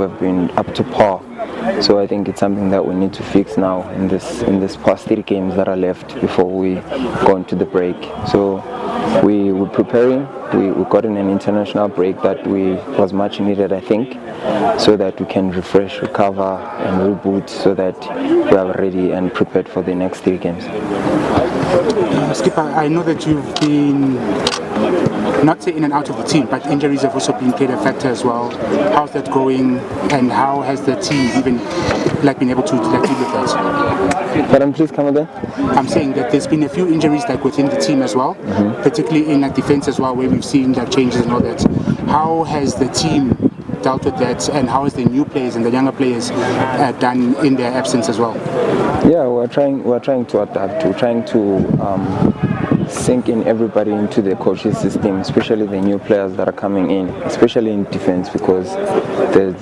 We've been up to par. So I think it's something that we need to fix now in this past 3 games that are left before we go into the break. So we're preparing. We got in an international break that was much needed, I think, so that we can refresh, recover, and reboot, so that we are ready and prepared for the next 3 games. Skipper, I know that you've been not say in and out of the team, but injuries have also played a factor as well. How's that going, and how has the team even been able to deal with that? Pardon, please come again. I'm saying that there's been a few injuries within the team as well, particularly in defense as well, where we've seen changes and all that. How has the team dealt with that, and how has the new players and the younger players done in their absence as well? Yeah, we're trying to adapt. We're trying to sink in everybody into the coaching system, especially the new players that are coming in, especially in defense, because there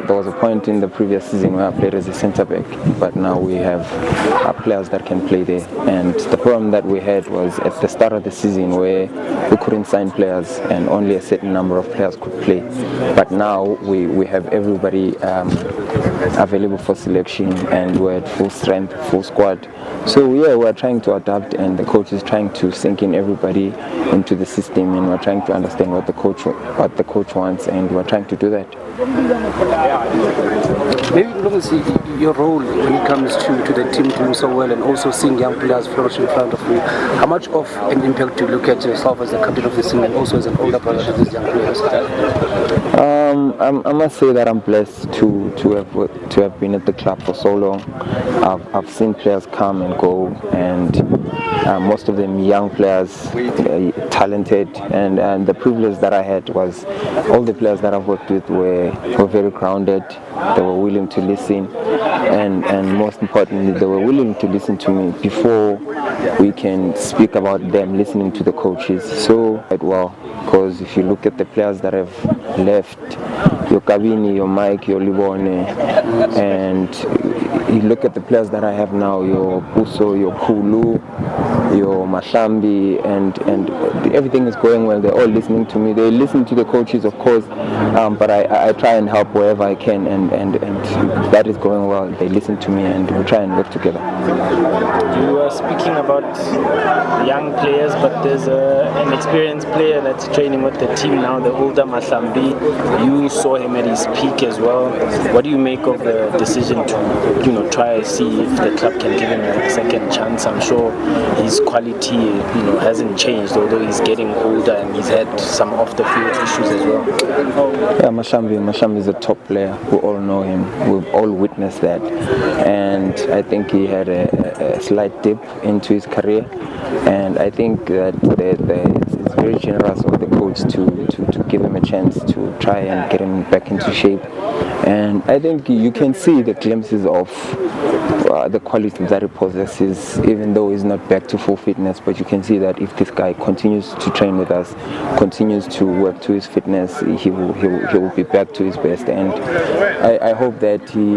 was a point in the previous season where I played as a centre back, but now we have players that can play there. And the problem that we had was at the start of the season where we couldn't sign players and only a certain number of players could play. But now we have everybody available for selection, and we're at full strength, full squad. So yeah, we're trying to adapt, and the coach is trying to sink in everybody into the system, and we're trying to understand what the coach wants, and we're trying to do that. Maybe Mlungisi, your role when it comes to the team doing so well and also seeing young players flourish in front of you, how much of an impact do you look at yourself as the captain of the team and also as an older brother to these young players? I must say that I'm blessed to have been at the club for so long. I've seen players come and go, and most of them young players, talented, and the privilege that I had was all the players that I've worked with were very grounded. They were willing to listen, and most importantly, they were willing to listen to me before we can speak about them listening to the coaches. So well, because if you look at the players that have left, your Kabini, your Mike, your Libone, and you look at the players that I have now, your Phuso, your Kulu, your Mahlambi, and everything is going well. They're all listening to me. They listen to the coaches, of course, but I try and help wherever I can, and that is going well. They listen to me, and we try and work together. You are speaking about young players, but there's an experienced player that's training with the team now, the older Mahlambi. You saw him at his peak as well. What do you make of the decision to try and see if the club can give him a second chance? I'm sure his quality hasn't changed, although he's getting older and he's had some off-the-field issues as well. Yeah, Mahlambi is a top player. We all know him. We've all witnessed that. And I think he had a slight dip into his career. And I think that it's very generous of the coach to give him a chance to try and get him back into shape. And I think you can see the glimpses of the quality that he possesses, even though he's not back to full fitness. But you can see that if this guy continues to train with us, continues to work to his fitness, he will be back to his best. And I hope that he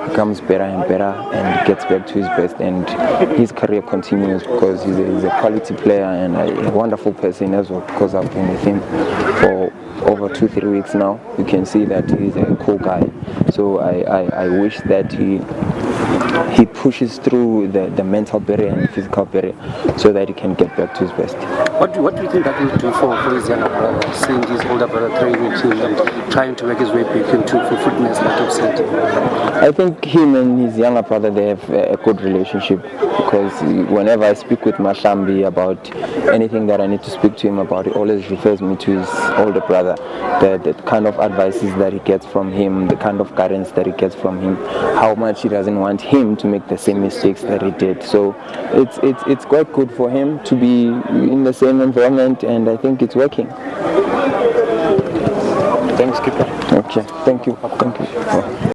becomes better and better and gets back to his best, and his career continues, because he's a quality player and a wonderful person as well, because I've been with him for over 2-3 weeks now. You can see that he's a cool guy. So I wish that he pushes through the mental barrier and the physical barrier so that he can get back to his best. What do you think that will do for his younger brother, seeing his older brother training with him and trying to make his way back into full fitness, like you've said? I think him and his younger brother, they have a good relationship, because whenever I speak with Mahlambi about anything that I need to speak to him about, he always refers me to his older brother. The kind of advices that he gets from him, the kind of guidance that he gets from him, how much he doesn't want him to make the same mistakes that he did. So it's quite good for him to be in the same environment, and I think it's working. Thanks, Skipper. Okay, thank you.